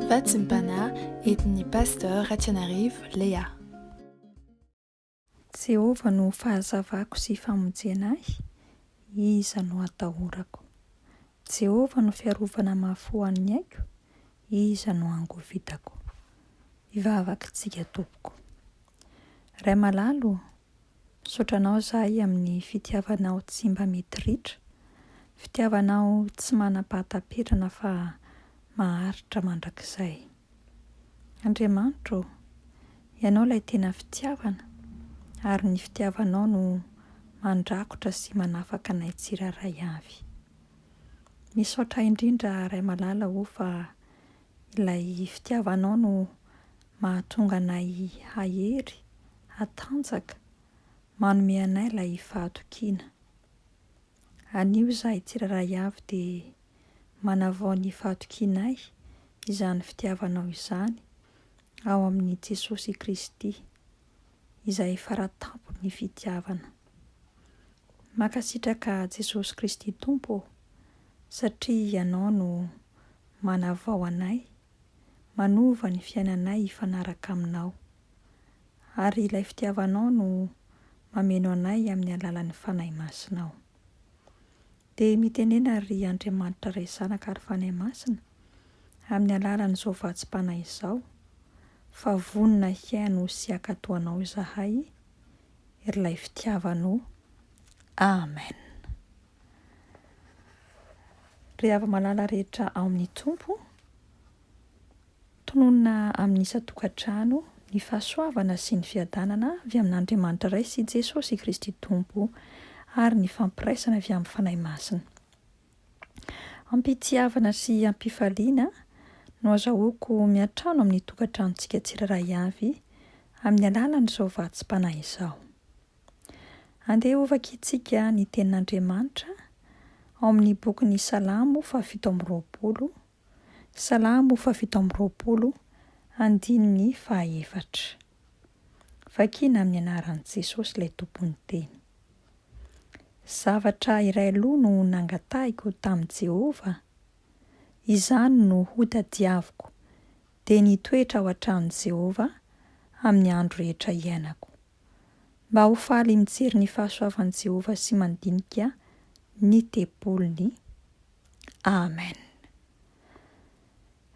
Vatsimpana entin'i Pasteure RATIANARIVO Léa. Jehova no fahazavako sy famonjena ahy, iza no atahorako. Jehova no fiarovana mahafoan'ny aiko, iza no angovitako. Ivavaka-tsika tompoko. Ray malalo, sotranao zahay amin'ny fitiavanao tsy mba mety ritra, fitiavanao tsy manam-pahatapirana fa maharitra mandrakizay. Andriamanitra, ianao ilay tena fitiavana, ary ny fitiavanao no mandrakotra sy manafaka anay tsiraray avy. Misaotra indrindra ray malala fa ilay fitiavanao no mahatonga anay hahery, hatanjaka, manome anay ilay fahatokiana. Anio izahay tsiraray avy dia manavao ny fahatokianay, izany fitiavanao izany, ao amin'ny Jesosy Kristy, izay faratampon'ny fitiavana. Mankasitraka Jesosy Kristy Tompo, satria ianao no manavao anay, manova ny fiainanay hifanaraka aminao, ary ilay fitiavanao no mameno anay amin'ny alalan'ny fanahy masinao. Dia mitenena ry Andriamanitra ray zanaka ary fanahy masina, amin'ny alalan'izao vatsim-panahy izao, fa vonona hiaino sy hakatoanao izahay, ilay fitiavanao. Amen. Ry hava-malala rehetra ao amin'ny Tompo, tononona amin'ny isa-tokantrano ny fahasoavana sy ny fiadanana avy amin'Andriamanitra iray sy Jesosy Kristy Tompo, ary ny fampiraisana avy amin'ny fanahy masina. Ampitiavana sy ampifaliana no azahoako miantrano amin'ny tokantranontsika tsiraray avy amin'ny alalan'izao vatsim-panahy izao. Andeha ovakitsika ny tenin'Andriamanitra ao amin'ny bokin'ny Salamo 720, Salamo 720, andininy 2. Vakiana amin'ny anaran'i Jesosy ilay tompon'ny teny. Zavatra iray aloha no nangatahiko tamin'i Jehova, izany no hotadiaviko, dia nitoetra ao an-tranon'i Jehova amin'ny andro rehetra iainako, mba ho faly mijery ny fahasoavan'i Jehova sy mandinika ny tempolony. Amen.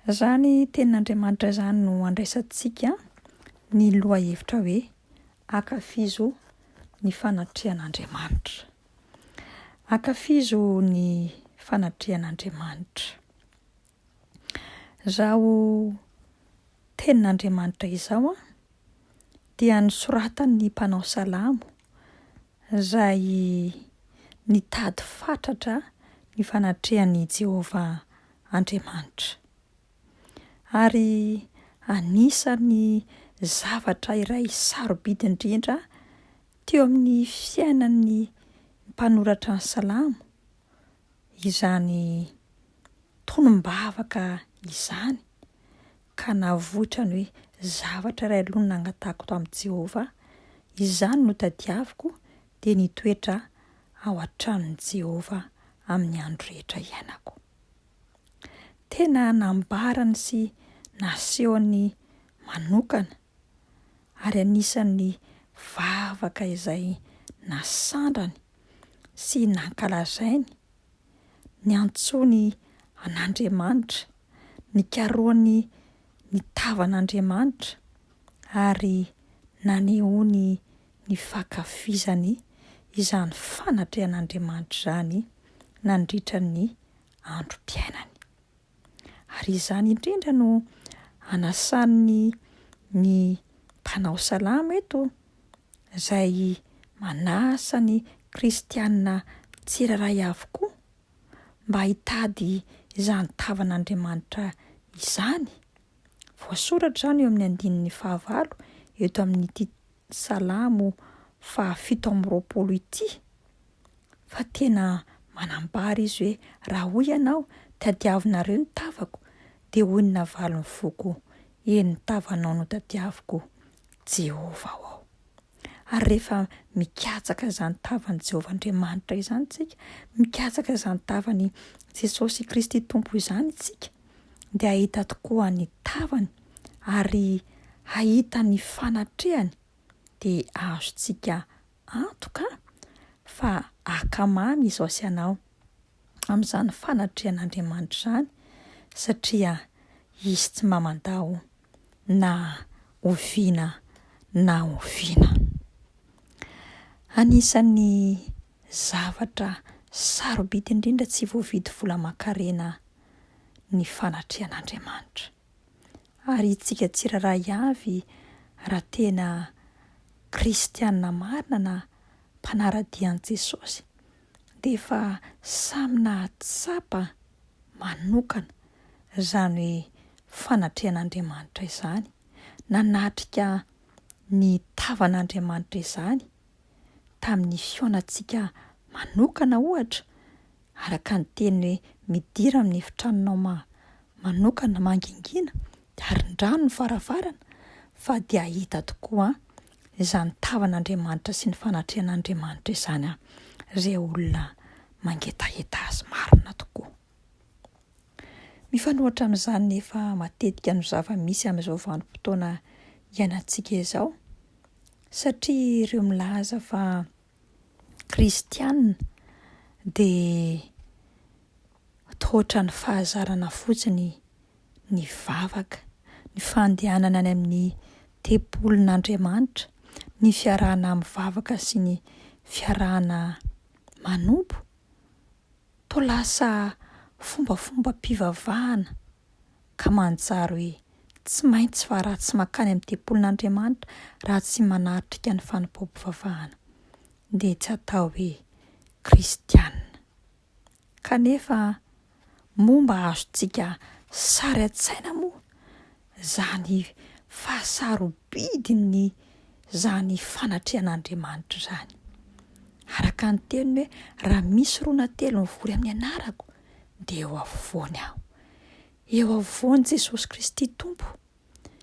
Izany tenin'Andriamanitra izany no andraisantsika ny lohahevitra hoe Ankafizo ny fanatrehan'Andriamanitra. Ankafizo ny fanatrehan'Andriamanitra. Izao tenin'Andriamanitra izao dia nisoratan'ny mpanao salamo, izay nitady fatratra ny fanatrehan'i Jehova Andriamanitra. Ary anisan'ny zavatra iray sarobidy indrindra teo amin'ny fiainan'ny mpanoratra ny salamo, izany tonom-bavaka izany, ka navoitra ny hoe zavatra iray aloha nangatahako tamin'i Jehova, izany no tadiaviko dia nitoetra ao an-tranon'i Jehova amin'ny andro rehetra iainako. Tena nambarany sy nasehony manokana, ary anisan'ny vavaka izay nasandrany sy nankalazainy, ny antsony an'Andriamanitra, ny karoany ny tavan'Andriamanitra, ary nanehoany ny fankafizany izany fanatrehan'Andriamanitra izany nandritra ny androm-piainany. Ary izany indrindra no anasany ny mpanao salamo eto, izay manasa ny kristianina tsiraray avokoa mba hitady izany tavan'Andriamanitra izany. Voasoratra izany eo amin'ny andininy 9 eto amin'ity salamo 720 ity, fa tena manambara izy hoe raha hoy ianao tadiavinareo ny tavako, dia hoy ny navaly ny foko, ny tavanao no tadiaviko, Jehova ao. Ary rehefa mikatsaka izany tavan'i Jehova Andriamanitra izany tsika, mikatsaka izany tavan'i Jesosy Kristy Tompo izany tsika, dia ahita tokoa ny tavany ary ahita ny fanatrehany, dia azontsika antoka fa akamamy izao sy anao amin'izany fanatrehan'Andriamanitra izany, satria izy tsy mamandaho na oviana na oviana. Anisan'ny zavatra sarobidy indrindra tsy voavidy vola aman-karena ny fanatrehan'Andriamanitra, ary itsika tsiraray avy raha tena kristianina marina na mpanara-dian'i Jesosy dia efa samy nahatsapa manokana izany hoe fanatrehan'Andriamanitra izany, nanatrika ny tavan'Andriamanitra izany tamin'ny fionatsika manokana ohatra, araka ny teny hoe midira amin'ny efitranonao manokana mangingina dia arin-drano ny varavarana, fa dia ahita tokoa izany tavan'Andriamanitra sy ny fanatrehan'Andriamanitra izany izay olona mangetaheta azy marina tokoa. Mifanohitra amin'izany nefa matetika no zava-misy amin'izao vanim-potoana iainantsika izao, satria ireo milaza fa kristianina dia tohatra ny fahazarana fotsiny ny vavaka, ny fandehanana any amin'ny tempolon'Andriamanitra, ny fiarahana amin'ny vavaka sy ny fiarahana manompo, toa lasa fombafomba-pivavahana ka manjary hoe tsy maintsy fa raha tsy makany amin'ny tempolon'Andriamanitra, raha tsy manatrika ny fanampaom-pivavahana dia tsy atao hoe kristianina. Kanefa momba azontsika sary an-tsaina moa zany fahasarobidiny zany fanatrehan'Andriamanitra izany. Araka ny teny hoe raha misy roa na telo mivory amin'ny anarako dia eo afovoany aho. Eo afovoany Jesosy Kristy Tompo,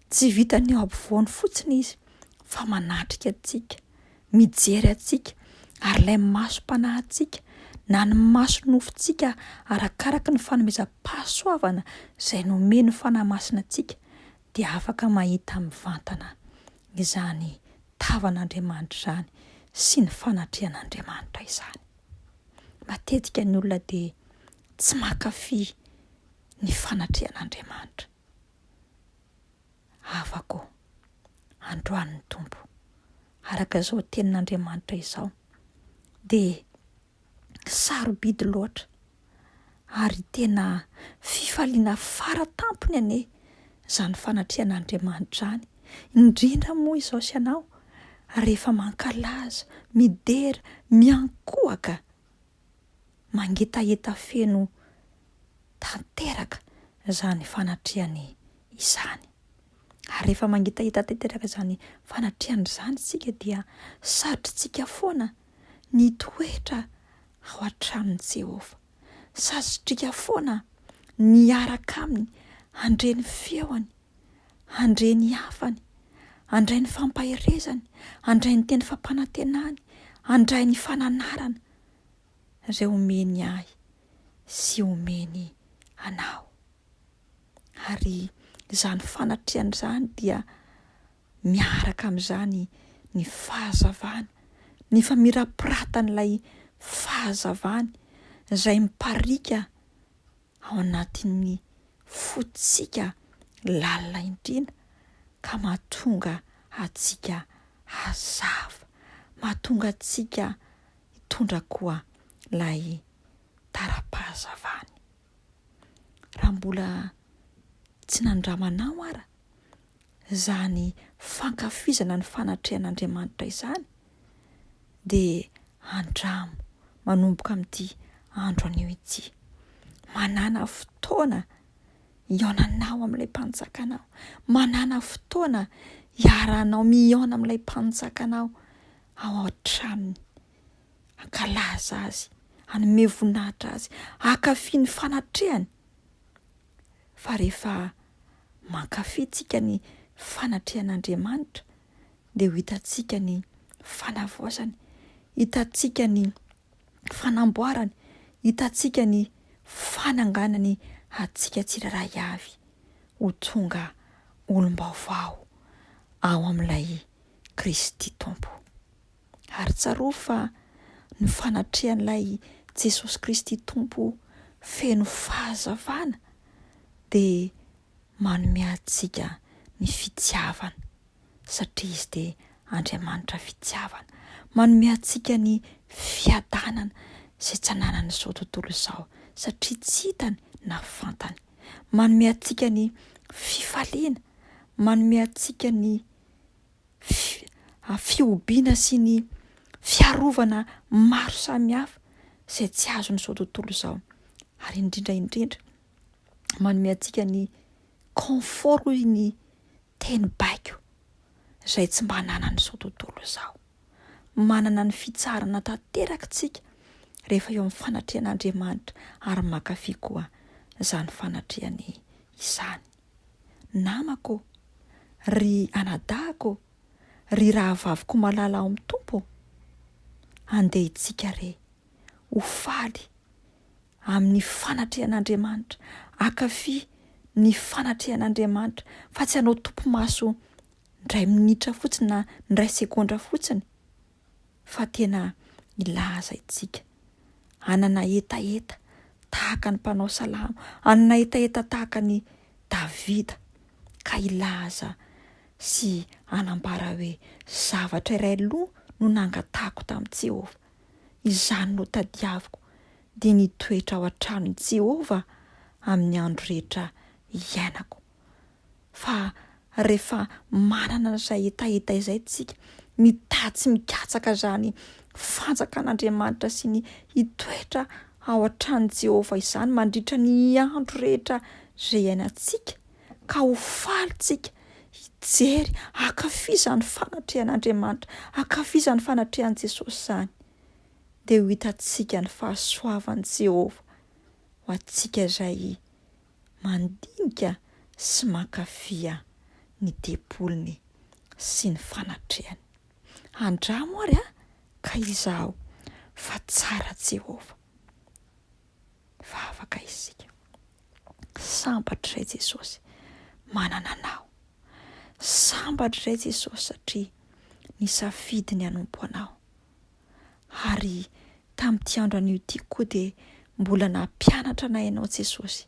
tsy vitany eo ampovoany fotsiny izy fa manatrika antsika, mijery antsika, ary ilay masom-panahy antsika na ny maso-nofontsika arakaraka ny fanomezam-pahasoavana izay nomeny fanahy masina antsika, dia afaka mahita mivantana izany tavan'Andriamanitra izany sy ny fanatrehan'Andriamanitra izany. Matetika ny olona dia tsy mankafy ny fanatrehan'Andriamanitra. Afako androan'ny Tompo araka izao tenin'Andriamanitra izao dia sarobidy loatra ary tena fifaliana faratampony ane izany fanatrehan'Andriamanitra izany, indrindra moa izao sy anao rehefa mankalaza, midera, miankohaka, mangetaheta feno tanteraka izany fanatrehany izany. Ary rehefa mangetaheta tanteraka izany fanatrehany izany isika dia sarotritsika foana ny toetra ao an-tranon'i Jehovah, sarotritsika foana ny araka aminy, handre ny feony, handre ny hafany, handray ny fampahirezany, handray ny teny fampanantenany, handray ny fananarana izay omeny ahy sy omeny anao. Ary izany fanatrehany izany dia miaraka amin'izany ny fahazavana, ny famirapiratana ilay fahazavana izay miparika ao anatin'ny fotsika lalina indrina, ka mahatonga atsika hazava, mahatonga atsika hitondra koa ilay tara-pahazavany. Raha mbola tsy nandramanao ara izany fankafizana ny fanatrehan'Andriamanitra izany, dia andramo manomboka amin'ity andro anio ity, manana fotoana ionanao amin'ilay mpanjakanao, manana fotoana hiaranao mihaona amin'ilay mpanjakanao ao an-tranony, ankalaza azy, hanome voninahitra azy, ankafy ny fanatrehany. Fa rehefa mankafitsika ny fanatrehan'Andriamanitra dia ho hitantsika ny fanavaozany, hitantsika ny fanamboarany, hitantsika ny fananganany atsika tsiraray avy ho tonga olom-baovao ao amin'ilay Kristy Tompo. Ary tsaroa fa ny fanatrehan'ilay Jesosy Kristy Tompo feno fahazavana dia manome antsika ny fitiavana, satria izy dia Andriamanitra fitiavana. Manome antsika ny fiadanana izay tsy hananany izao tontolo izao, satria tsy hitany na fantany. Manome antsika ny fifaliana, manome antsika ny fiobiana sy ny fiarovana maro samihafa izay tsy azon'izao tontolo izao. Ary indrindra manome antsika ny confort, ny teny baiko izay tsy mba hananany izao tontolo izao. Manana ny fitsarana tanteraka tsika rehefa eo amin'ny fanatrehan'Andriamanitra, ary mankafy koa izany fanatrehany izany. Namako, ry anadahako, ry rahavaviko malala ao amin'ny Tompo, andeha itsika re ho faly amin'ny fanatrehan'Andriamanitra, ankafy ny fanatrehan'Andriamanitra, fa tsy hanao tompo-maso ndray minitra fotsiny na ndray sekondra fotsiny, fa tena ilaza itsika hanana etaeta tahaka ny mpanao salamo, hanana etaeta tahaka ny Davida, ka ilaza sy hanambara hoe zavatra iray aloha no nangatahako tamin'i Jehovah, izany no tadiaviko dia nitoetra ao an-tranon'i Jehovah amin'ny andro rehetra iainako. Fa rehefa manana izay etaeta izay tsika, mitady sy mikatsaka izany fanjakan'Andriamanitra sy ny hitoetra ao an-tranon'i Jehovah izany mandritra ny andro rehetra izay iainantsika, ka ho falitsika hijery ankafizany fanatrehan'Andriamanitra, ankafizany fanatrehan'i Jesosy izany, dia ho hitantsika ny fahasoavan'i Jehovah ho antsika izay mandinika sy mankafia ny debolony sy ny fanatrehany. Andramo ary ka izaho fa tsara Jehovah, fa afaka isika. Sambatra iray Jesosy manana anao, sambatra iray Jesosy satria nisafidy ny hanompo anao. Ary tamin'ity andro anio ity koa dia mbola nampianatra anay ianao Jesosy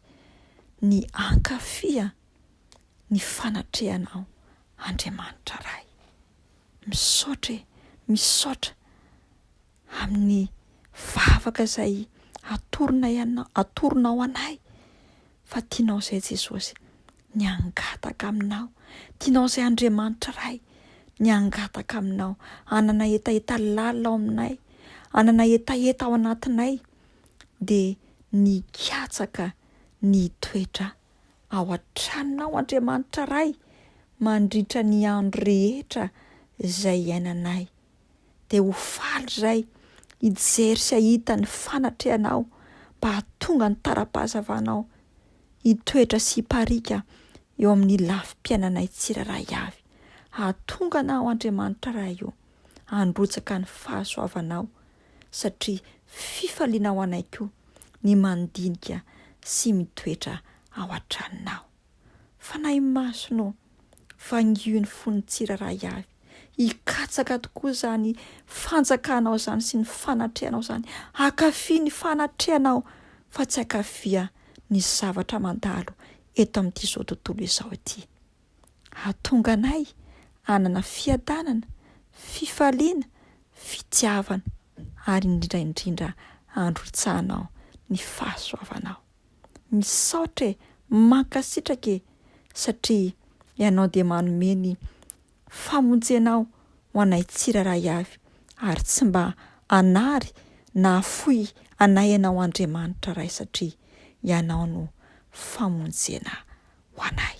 ny ankafia ny fanatrehanao Andriamanitra ray. Misaotra amin'ny vavaka izay atoronao anay, fa tianao izay Jesosy ny angataka aminao, tianao izay Andriamanitra ray ny angataka aminao, hanana etaeta lalina ao aminay, hanana etaeta ao anatinay, dia ny katsaka ny toetra ao an-tranonao Andriamanitra ray mandritra ny andro rehetra izay iainanay, dia ho faly izay hijery sy hahita ny fanatrehanao mba hahatonga ny tara-pahazavanao hitoetra sy hiparika eo amin'ny lafim-piainanay tsiraray avy. Hahatonga anao Andriamanitra ray io handrotsaka ny fahasoavanao, satria fifaliana ao anay koa ny mandinika sy mitoetra ao an-tranonao. Fanahy masonao vangio ny fon'ny tsiraray avy, hikatsaka tokoa izany fanjakanao izany sy ny fanatrehanao izany, ankafia ny fanatrehanao fa tsy ankafia ny zavatra mandalo eto amin'ity izao tontolo izao ity. Hahatonga anay hanana fiadanana, fifaliana, fitiavana, ary indrindra handrotsahanao ny fahasoavanao. Misaotra mankasitraka satria ianao dia manome ny famonjenao ho anay tsiraray avy, ary tsy mba hanary na hafoy anay ianao Andriamanitra ray, satria ianao no famonjena ho anay.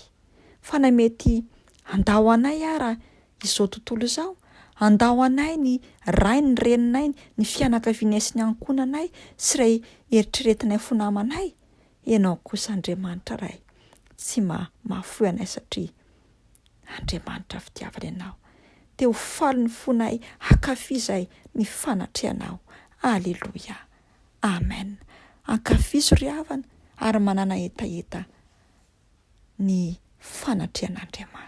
Fa na mety andao anay ara izao tontolo izao, andao anay ny ray ny reninay, ny fianakavianay sy ny ankonanay sy ray eritreretinay fo namanay, ianao kosa Andriamanitra ray tsy mahafoy anay, satria Andriamanitra fitiavana ianao. Dia ho faly ny fonay, ankafizay ny fanatrehanao. Aleluia, amen. Ankafizo ry havana, ary manana etaeta ny fanatrehan'Andriamanitra.